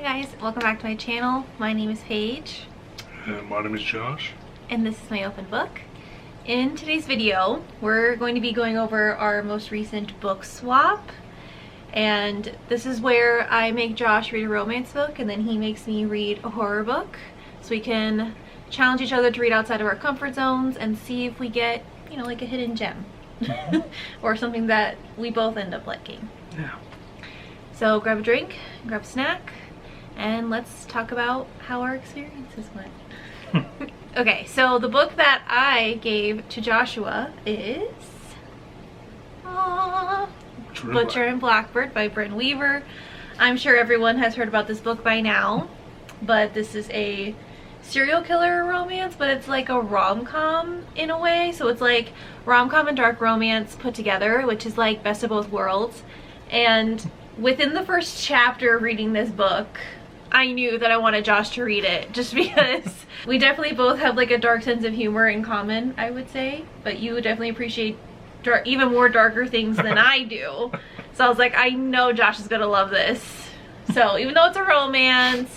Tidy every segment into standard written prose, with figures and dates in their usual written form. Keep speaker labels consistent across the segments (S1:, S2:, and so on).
S1: Hi guys, welcome back to my channel. My name is Paige.
S2: And my name is Josh.
S1: And this is my open book. In today's video, we're going to be going over our most recent book swap. And this is where I make Josh read a romance book and then he makes me read a horror book. So we can challenge each other to read outside of our comfort zones and see if we get, you know, like a hidden gem. Or something that we both end up liking.
S2: Yeah.
S1: So grab a drink, grab a snack, and let's talk about how our experiences went. Okay, so the book that I gave to Joshua is Butcher Blackbird by Bryn Weaver. I'm sure everyone has heard about this book by now, but this is a serial killer romance, but it's like a rom-com in a way. So it's like rom-com and dark romance put together, which is like best of both worlds. And within the first chapter reading this book, I knew that I wanted Josh to read it just because we definitely both have like a dark sense of humor in common, I would say, but you would definitely appreciate even more darker things than I do. So I was like, I know Josh is gonna love this. So even though it's a romance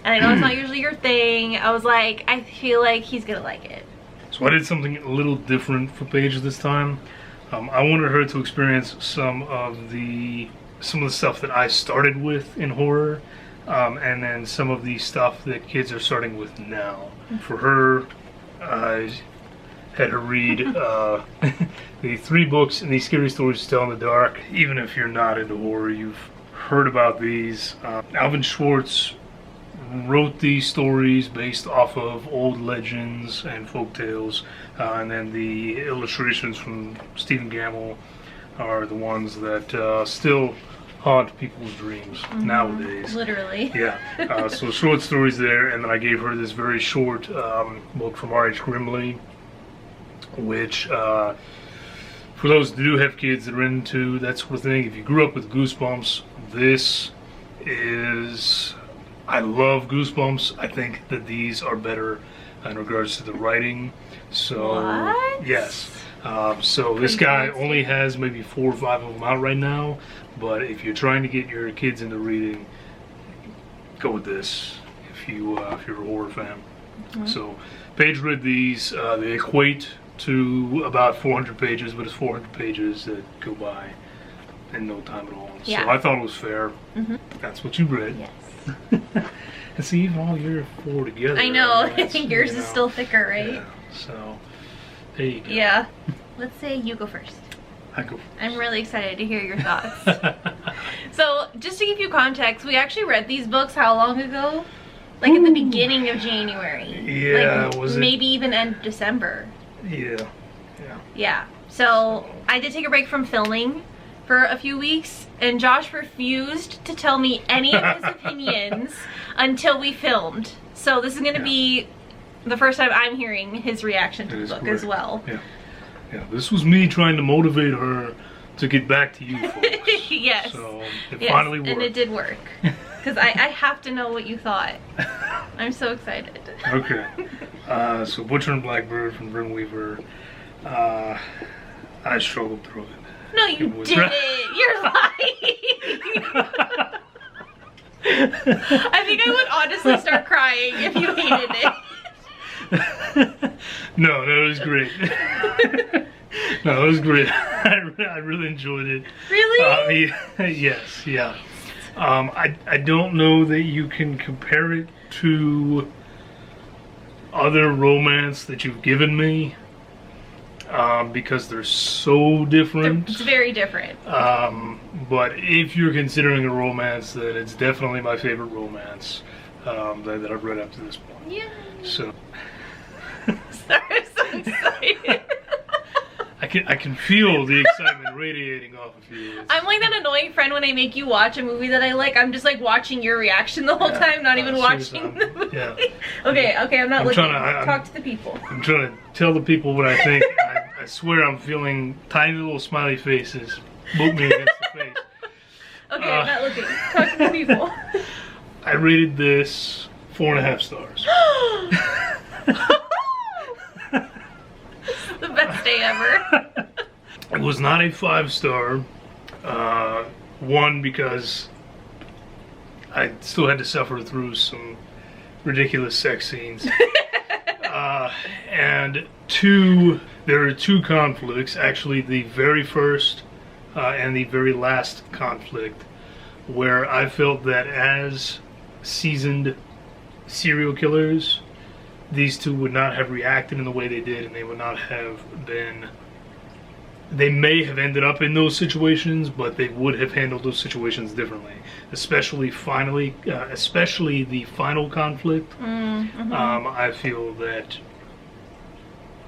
S1: and I know it's not usually your thing, I was like, I feel like he's gonna like it.
S2: So I did something a little different for Paige this time. I wanted her to experience some of the stuff that I started with in horror, and then some of the stuff that kids are starting with now. For her, I had her read the 3 books in the Scary Stories to Tell in the Dark. Even if you're not into horror, you've heard about these. Alvin Schwartz wrote these stories based off of old legends and folk tales, and then the illustrations from Stephen Gamble are the ones that still haunt people's dreams nowadays.
S1: Literally.
S2: Yeah. So short stories there, and then I gave her this very short book from R.H. Grimley, which for those that do have kids that are into that sort of thing, if you grew up with Goosebumps, this is... I love Goosebumps. I think that these are better in regards to the writing. So
S1: what?
S2: Yes. So this guy only has maybe 4 or 5 of them out right now. But if you're trying to get your kids into reading, go with this. If you're a horror fan. So Paige read these. They equate to about 400 pages, but it's 400 pages that go by in no time at all.
S1: Yeah.
S2: So I thought it was fair. That's what you read.
S1: Yes.
S2: And see, even all your 4 together.
S1: I know. I think yours is still thicker, right?
S2: Yeah. So there you go.
S1: Yeah. Let's say you go first.
S2: I go first.
S1: I'm really excited to hear your thoughts. So, just to give you context, we actually read these books how long ago? Like at the beginning of January.
S2: Yeah,
S1: like
S2: was it?
S1: Maybe even end of December.
S2: Yeah.
S1: Yeah. So, I did take a break from filming for a few weeks, and Josh refused to tell me any of his opinions until we filmed. So, this is going to be the first time I'm hearing his reaction to the book as well.
S2: Yeah. Yeah, this was me trying to motivate her to get back to you folks.
S1: Yes.
S2: So it finally worked.
S1: And it did work. Because I have to know what you thought. I'm so excited.
S2: Okay. So Butcher and Blackbird from Bryn Weaver. I struggled through it.
S1: No, you didn't. You're lying. I think I would honestly start crying if you hated it.
S2: No, it was great. No, it was great. I really enjoyed it.
S1: Really?
S2: Yes, yeah. I don't know that you can compare it to other romance that you've given me, because they're so different.
S1: It's very different.
S2: But if you're considering a romance, then it's definitely my favorite romance that I've read up to this point.
S1: Yeah.
S2: So.
S1: Sorry, I'm so excited.
S2: I can feel the excitement radiating off of you.
S1: I'm like that annoying friend when I make you watch a movie that I like. I'm just like watching your reaction the whole time, not even watching the movie.
S2: Yeah.
S1: Okay, I'm not looking.
S2: I'm
S1: Talk to the people.
S2: I'm trying to tell the people what I think. I swear I'm feeling tiny little smiley faces boot me against the face.
S1: Okay, I'm not looking. Talk to the people.
S2: I rated this 4.5 stars.
S1: The best day ever.
S2: It was not a 5-star. One, because I still had to suffer through some ridiculous sex scenes. And there are two conflicts, actually the very first and the very last conflict, where I felt that as seasoned serial killers, these two would not have reacted in the way they did, and they would not have been... They may have ended up in those situations, but they would have handled those situations differently. Especially the final conflict. I feel that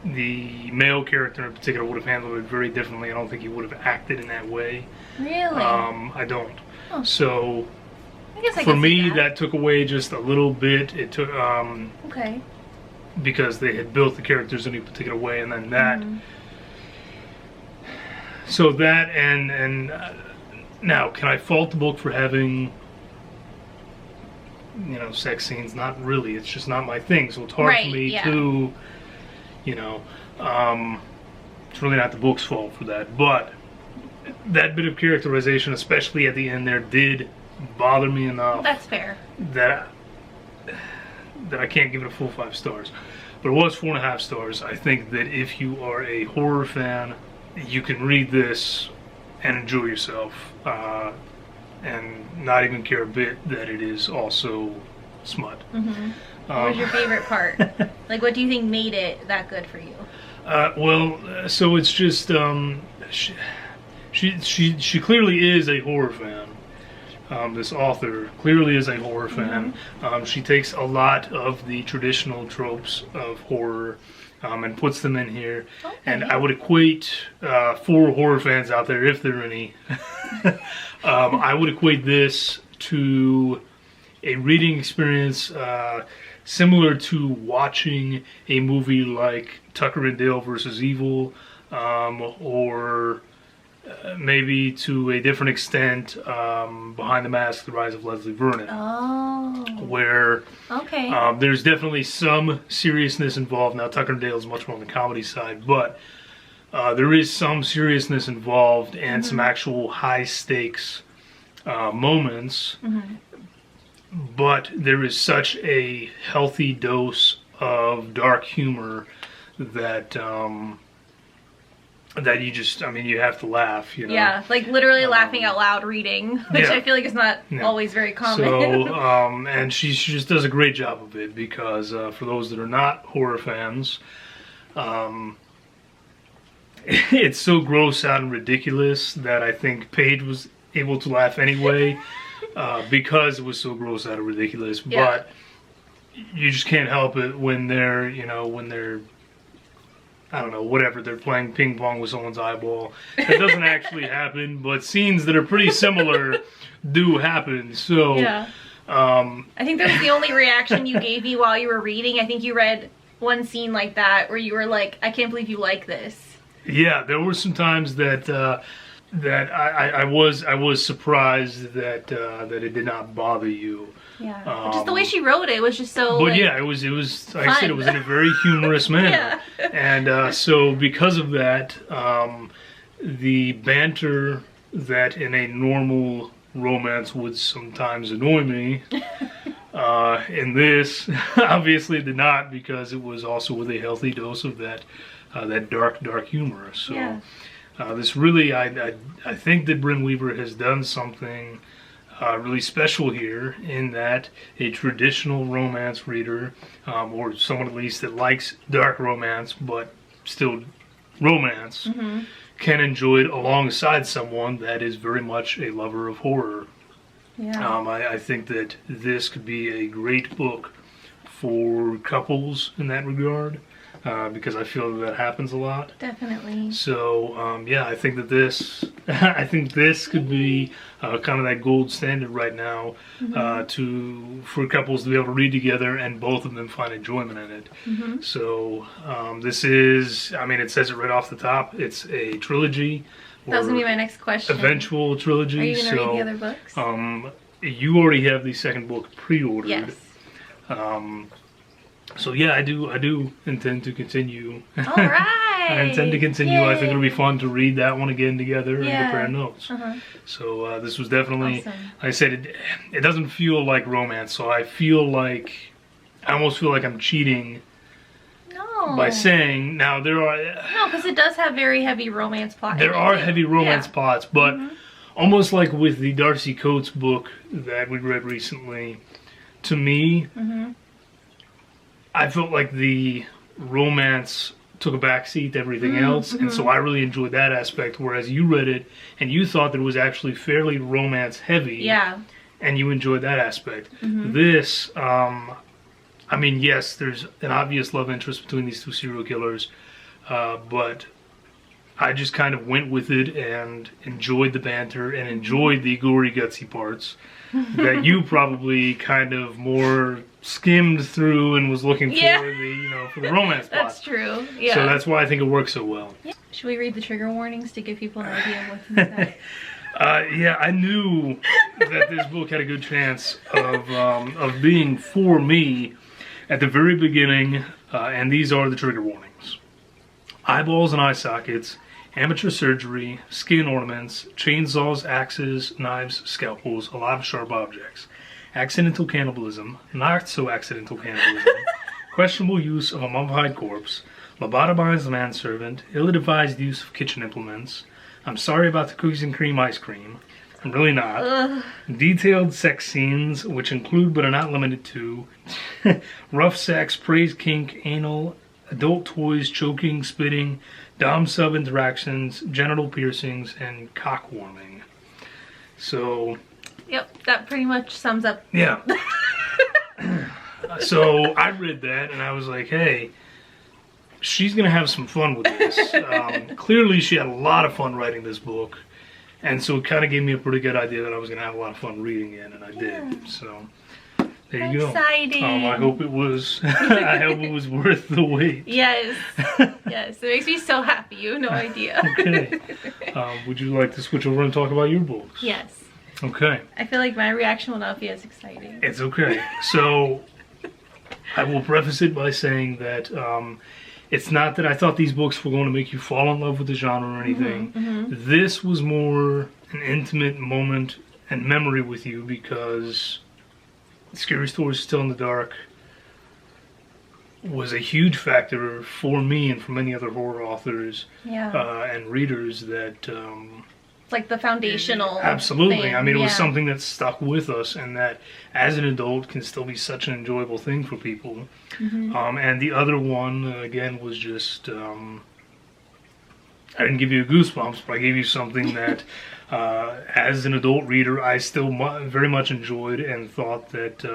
S2: the male character in particular would have handled it very differently. I don't think he would have acted in that way.
S1: Really?
S2: I don't.
S1: Oh.
S2: So,
S1: I
S2: for me, that took away just a little bit. It took
S1: okay.
S2: Because they had built the characters in a particular way, and then that. So that and now, can I fault the book for having, you know, sex scenes? Not really. It's just not my thing. So it's hard for me to, you know, it's really not the book's fault for that. But that bit of characterization, especially at the end there, did bother me enough.
S1: That's fair.
S2: That I can't give it a full 5 stars. But it was 4.5 stars. I think that if you are a horror fan, you can read this and enjoy yourself, and not even care a bit that it is also smut.
S1: What was your favorite part? Like, what do you think made it that good for you?
S2: So it's just she clearly is a horror fan. This author clearly is a horror fan. She takes a lot of the traditional tropes of horror and puts them in here. Okay. And I would equate, for horror fans out there, if there are any, I would equate this to a reading experience similar to watching a movie like Tucker and Dale versus Evil, or maybe to a different extent, Behind the Mask, The Rise of Leslie Vernon.
S1: Oh.
S2: Where
S1: okay.
S2: There's definitely some seriousness involved. Now, Tucker and Dale is much more on the comedy side, but there is some seriousness involved and some actual high-stakes moments. But there is such a healthy dose of dark humor that... that you just, I mean, you have to laugh, you know.
S1: Yeah, like literally laughing out loud reading, which I feel like is not always very common.
S2: So, and she just does a great job of it, because for those that are not horror fans, it's so gross out and ridiculous that I think Paige was able to laugh anyway, because it was so gross out and ridiculous. But you just can't help it when they're, you know, I don't know, whatever, they're playing ping pong with someone's eyeball. That doesn't actually happen, but scenes that are pretty similar do happen. So,
S1: I think that was the only reaction you gave me while you were reading. I think you read one scene like that where you were like, I can't believe you like this.
S2: Yeah, there were some times that I was surprised that it did not bother you.
S1: Yeah, just the way she wrote it was just so.
S2: But it was like I said, it was in a very humorous manner. And so because of that, the banter that in a normal romance would sometimes annoy me, in this obviously did not, because it was also with a healthy dose of that dark humor. So this really, I think that Bryn Weaver has done something really special here, in that a traditional romance reader, or someone at least that likes dark romance but still romance, can enjoy it alongside someone that is very much a lover of horror. I think that this could be a great book for couples in that regard, because I feel that happens a lot.
S1: Definitely.
S2: So I think that this could be kind of that gold standard right now, for couples to be able to read together and both of them find enjoyment in it. So this is, I mean, it says it right off the top, it's a trilogy.
S1: That was going to be my next question.
S2: Eventual trilogy.
S1: Are you going to read the other books?
S2: You already have the second book pre-ordered.
S1: Yes.
S2: So yeah, I do intend to continue.
S1: All right.
S2: I intend to continue.
S1: Yay.
S2: I think it'll be fun to read that one again together
S1: Yeah.
S2: and compare notes. So this was definitely,
S1: Awesome.
S2: like I said, it doesn't feel like romance. So I almost feel like I'm cheating by saying, now there are...
S1: No, because it does have very heavy romance plots.
S2: There are heavy romance plots, but almost like with the Darcy Coates book that we read recently, to me, I felt like the romance took a backseat to everything else, and so I really enjoyed that aspect, whereas you read it and you thought that it was actually fairly romance heavy.
S1: Yeah.
S2: And you enjoyed that aspect. This, I mean, yes, there's an obvious love interest between these two serial killers, but I just kind of went with it and enjoyed the banter and enjoyed the gory, gutsy parts that you probably kind of more skimmed through and was looking for for the romance plot.
S1: That's true. Yeah.
S2: So that's why I think it works so well.
S1: Should we read the trigger warnings to give people an idea of what's inside?
S2: Yeah, I knew that this book had a good chance of being for me at the very beginning, and these are the trigger warnings. Eyeballs and eye sockets, amateur surgery, skin ornaments, chainsaws, axes, knives, scalpels, a lot of sharp objects, accidental cannibalism, not so accidental cannibalism, questionable use of a mummified corpse, lobotomized manservant, ill-advised use of kitchen implements, I'm sorry about the cookies and cream ice cream, I'm really not, detailed sex scenes, which include but are not limited to, rough sex, praise kink, anal, adult toys, choking, spitting, dom-sub interactions, genital piercings, and cock warming. So...
S1: Yep, that pretty much sums up.
S2: Yeah. So I read that and I was like, hey, she's going to have some fun with this. Clearly she had a lot of fun writing this book. And so it kind of gave me a pretty good idea that I was going to have a lot of fun reading it, and I did. So there you go.
S1: Exciting.
S2: I hope it was. I hope it was worth the wait.
S1: Yes. Yes. It makes me so happy. You have no idea.
S2: Okay. Would you like to switch over and talk about your books?
S1: Yes.
S2: Okay.
S1: I feel like my reaction will not be as exciting.
S2: It's okay. So I will preface it by saying that it's not that I thought these books were going to make you fall in love with the genre or anything. This was more an intimate moment and memory with you because Scary Stories Still in the Dark was a huge factor for me and for many other horror authors and readers that...
S1: it's like the foundational
S2: Absolutely.
S1: thing.
S2: I mean, it was something that stuck with us and that as an adult can still be such an enjoyable thing for people. And the other one, again, was just... I didn't give you goosebumps, but I gave you something that, as an adult reader, I still very much enjoyed and thought that,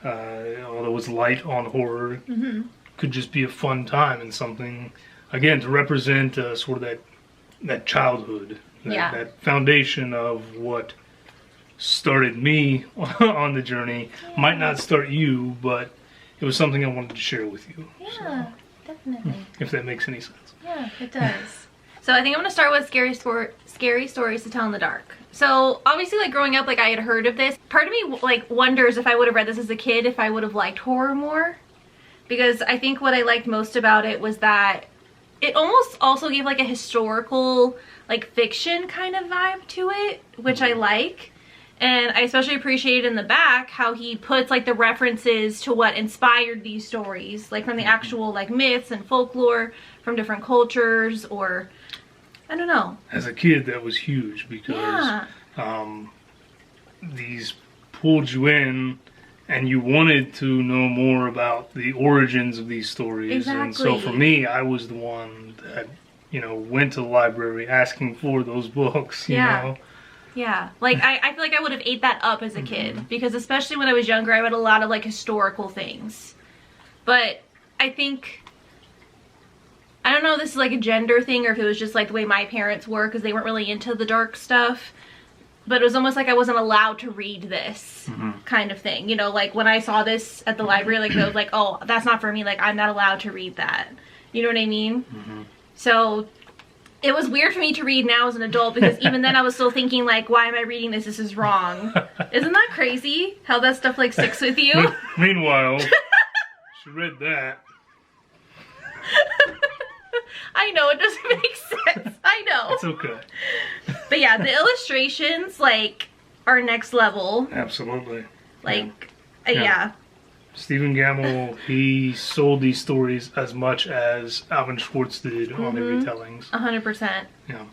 S2: although it was light on horror, could just be a fun time and something, again, to represent sort of that childhood. That foundation of what started me on the journey might not start you, but it was something I wanted to share with you.
S1: Yeah, definitely.
S2: If that makes any sense.
S1: Yeah, it does. So I think I'm going to start with scary stories to tell in the dark. So obviously, like growing up, like I had heard of this. Part of me like wonders if I would have read this as a kid, if I would have liked horror more. Because I think what I liked most about it was that it almost also gave like a historical, like fiction kind of vibe to it, which I like. And I especially appreciate in the back how he puts like the references to what inspired these stories, like from the actual like myths and folklore from different cultures, or I don't know.
S2: As a kid, that was huge because these pulled you in and you wanted to know more about the origins of these stories.
S1: Exactly.
S2: And so for me, I was the one that, went to the library asking for those books, you know?
S1: Yeah, like I feel like I would have ate that up as a kid because especially when I was younger, I read a lot of like historical things. But I think, I don't know if this is like a gender thing or if it was just like the way my parents were because they weren't really into the dark stuff. But it was almost like I wasn't allowed to read this kind of thing. You know, like when I saw this at the library, like I was like, oh, that's not for me. Like I'm not allowed to read that. You know what I mean? So it was weird for me to read now as an adult because even then I was still thinking like, why am I reading this? This is wrong. Isn't that crazy how that stuff like sticks with you?
S2: Meanwhile, She read that.
S1: I know, it doesn't make sense. I know.
S2: It's okay.
S1: But yeah, the illustrations, like, are next level.
S2: Absolutely.
S1: Like, yeah.
S2: Stephen Gamble, he sold these stories as much as Alvin Schwartz did on the retellings.
S1: 100%.
S2: Yeah.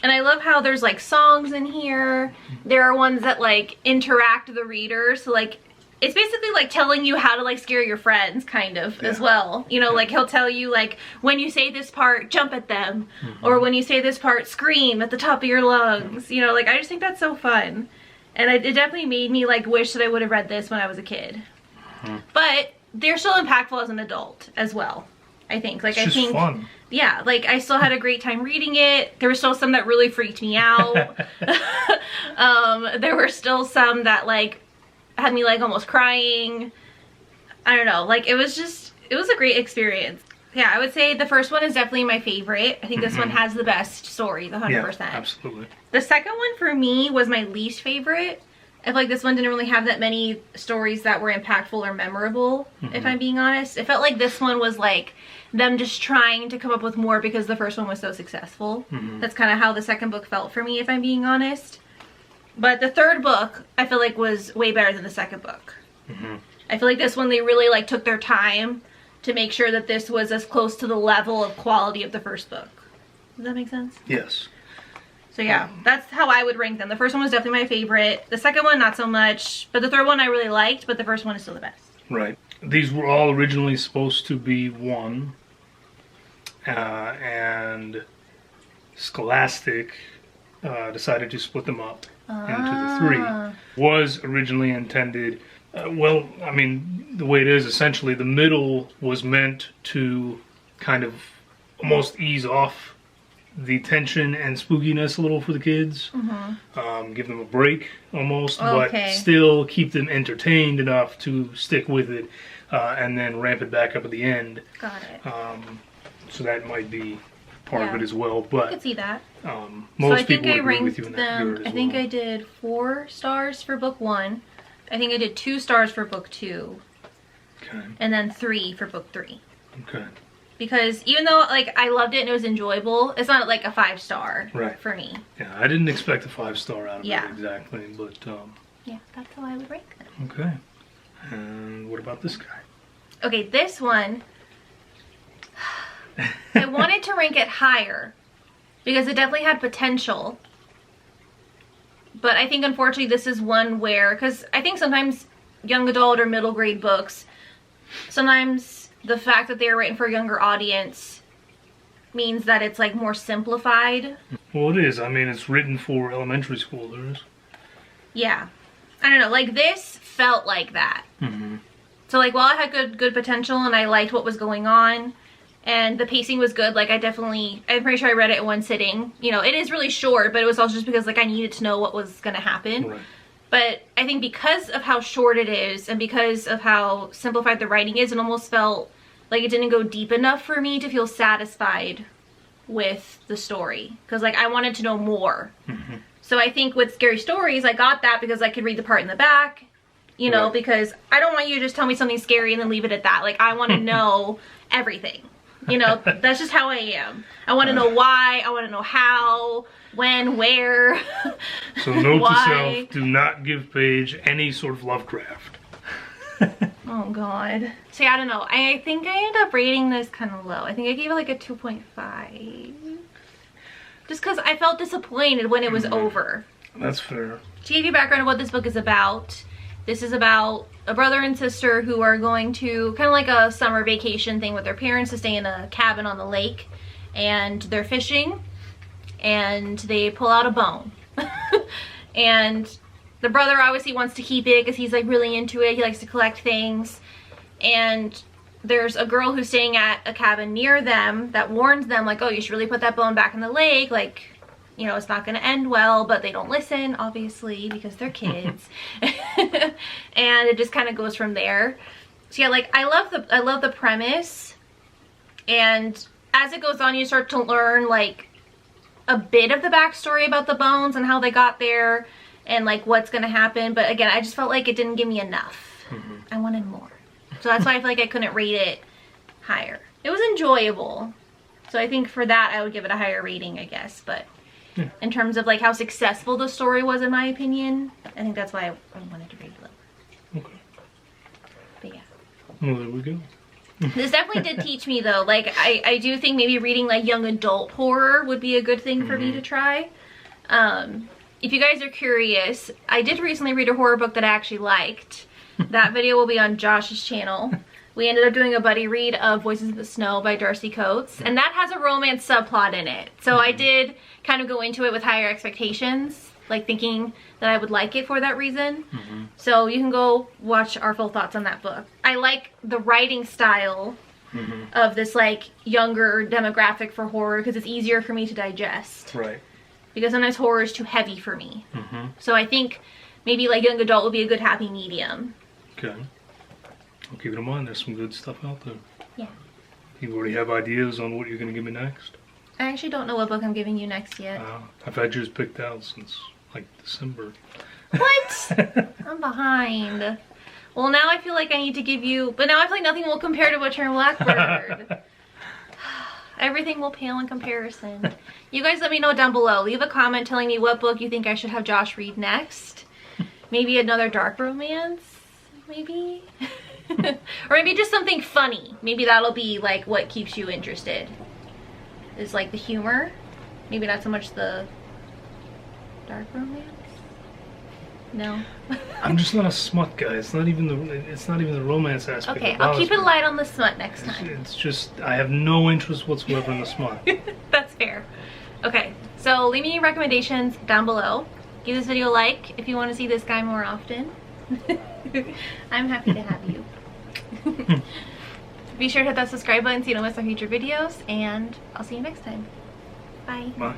S1: And I love how there's like songs in here. There are ones that like interact the reader. So like, it's basically like telling you how to like scare your friends kind of as well. You know, like he'll tell you like, when you say this part, jump at them. Or when you say this part, scream at the top of your lungs. You know, like I just think that's so fun. And it definitely made me like wish that I would have read this when I was a kid. But they're still impactful as an adult as well, I think. Like,
S2: it's just fun.
S1: Yeah, like I still had a great time reading it. There were still some that really freaked me out. There were still some that like had me like almost crying. I don't know, like it was a great experience. Yeah, I would say the first one is definitely my favorite. I think this one has the best story, the 100%.
S2: Yeah, absolutely.
S1: The second one for me was my least favorite. I feel like this one didn't really have that many stories that were impactful or memorable, if I'm being honest. It felt like this one was like them just trying to come up with more because the first one was so successful. That's kind of how the second book felt for me, if I'm being honest. But the third book, I feel like was way better than the second book. I feel like this one, they really like took their time to make sure that this was as close to the level of quality of the first book. Does that make sense?
S2: Yes.
S1: So yeah, that's how I would rank them. The first one was definitely my favorite. The second one, not so much. But the third one I really liked, but the first one is still the best.
S2: Right. These were all originally supposed to be one. And Scholastic decided to split them up into the three. Was originally intended, well, I mean, the way it is, essentially, the middle was meant to kind of almost ease off the tension and spookiness a little for the kids. Give them a break almost, but still keep them entertained enough to stick with it, and then ramp it back up at the end.
S1: Got it.
S2: So that might be part of it as well. But
S1: I could see that.
S2: Most people would agree with you in that regard as
S1: I think
S2: well.
S1: I did 4 stars for book 1. I think I did 2 stars for book 2.
S2: Okay.
S1: And then 3 for book 3.
S2: Okay.
S1: Because even though like I loved it and it was enjoyable, it's not like a 5-star for me.
S2: Yeah, I didn't expect a 5-star out of it exactly, but
S1: yeah, that's how I would rank them.
S2: okay. And what about this guy?
S1: Okay, this one I wanted to rank it higher because it definitely had potential. But I think unfortunately this is one where, because I think sometimes young adult or middle grade books, sometimes the fact that they're written for a younger audience means that it's like more simplified.
S2: Well, it is. I mean, it's written for elementary schoolers.
S1: Yeah. I don't know, like this felt like that. So like while it had good potential and I liked what was going on and the pacing was good, like I'm pretty sure I read it in one sitting. You know, it is really short, but it was also just because like I needed to know what was gonna happen.
S2: Right.
S1: But I think because of how short it is and because of how simplified the writing is, it almost felt like it didn't go deep enough for me to feel satisfied with the story. Because like I wanted to know more. So I think with Scary Stories, I got that because I could read the part in the back. You know, because I don't want you to just tell me something scary and then leave it at that. Like I want to know everything. You know, that's just how I am. I want to know why. I want to know how, when, where.
S2: So note to self, do not give Paige any sort of Lovecraft.
S1: Oh God. See, I don't know. I think I ended up rating this kind of low. I think I gave it like a 2.5. Just because I felt disappointed when it was over.
S2: That's fair.
S1: To give you background of what this book is about, this is about a brother and sister who are going to kind of like a summer vacation thing with their parents to stay in a cabin on the lake. And they're fishing and they pull out a bone. And the brother obviously wants to keep it because he's like really into it. He likes to collect things. And there's a girl who's staying at a cabin near them that warns them like, oh, you should really put that bone back in the lake. Like, you know, it's not going to end well, but they don't listen, obviously, because they're kids. And it just kind of goes from there. So yeah, like I love the premise. And as it goes on, you start to learn like a bit of the backstory about the bones and how they got there and like what's going to happen. But again, I just felt like it didn't give me enough. I wanted more. So that's why I feel like I couldn't rate it higher. It was enjoyable. So I think for that I would give it a higher rating, I guess. But in terms of like how successful the story was, in my opinion, I think that's why I wanted to rate it lower.
S2: Okay.
S1: But yeah.
S2: Well, there we go.
S1: This definitely did teach me though. Like I do think maybe reading like young adult horror would be a good thing for me to try. If you guys are curious, I did recently read a horror book that I actually liked. That video will be on Josh's channel. We ended up doing a buddy read of Voices of the Snow by Darcy Coates, and that has a romance subplot in it. So I did kind of go into it with higher expectations, like thinking that I would like it for that reason. So you can go watch our full thoughts on that book. I like the writing style of this like younger demographic for horror because it's easier for me to digest.
S2: Right.
S1: Because sometimes horror is too heavy for me. So I think maybe like young adult would be a good happy medium.
S2: Okay. I'll keep it in mind. There's some good stuff out there.
S1: Yeah.
S2: You already have ideas on what you're going to give me next?
S1: I actually don't know what book I'm giving you next yet.
S2: I've had yours picked out since like December.
S1: What? I'm behind. Well, now I feel like I need to give you, but now I feel like nothing will compare to Butcher Blackbird. Everything will pale in comparison. You guys let me know down below. Leave a comment telling me what book you think I should have Josh read next. Maybe another dark romance? Maybe? Or maybe just something funny. Maybe that'll be like what keeps you interested. Is like the humor. Maybe not so much the dark romance. No.
S2: I'm just not a smut guy. It's not even the romance aspect.
S1: Okay, I'll keep it light on the smut next time.
S2: It's just I have no interest whatsoever in the smut.
S1: That's fair. Okay, so leave me your recommendations down below. Give this video a like if you want to see this guy more often. I'm happy to have you. Be sure to hit that subscribe button so you don't miss our future videos, and I'll see you next time. Bye.
S2: Bye.